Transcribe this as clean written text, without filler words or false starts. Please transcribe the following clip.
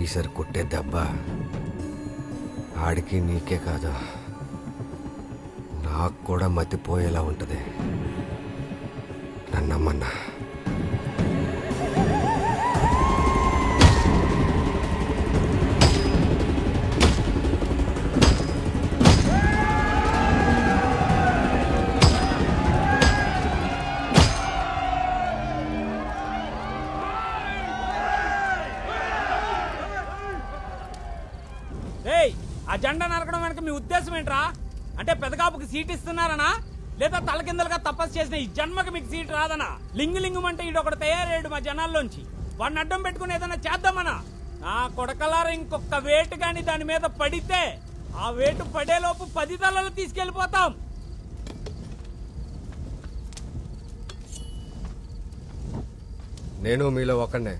ఈసారి కొట్టే దెబ్బ ఆడికి నీకే కాదు నాకు కూడా మతిపోయేలా ఉంటుంది. నన్నమ్మన్నా. ఆ జెండా నరకడం వెనక మీ ఉద్దేశం ఏంట్రా? అంటే పెదకాపుకి సీట్ ఇస్తున్నారనా, లేదా తలకిందలుగా తపస్సు చేసిన ఈ జన్మకి మీకు సీట్ రాదనా? లింగు అంటే ఈడొకటి తయారయ్యాడు మా జనాల్లోంచి. వాడిని అడ్డం పెట్టుకుని ఏదైనా చేద్దామనా? నా కొడకలార ఇంకొక వేటు గాని దాని మీద పడితే ఆ వేటు పడేలోపు 10 తలలు తీసుకెళ్లిపోతాం. నేను మీలో ఒకనే.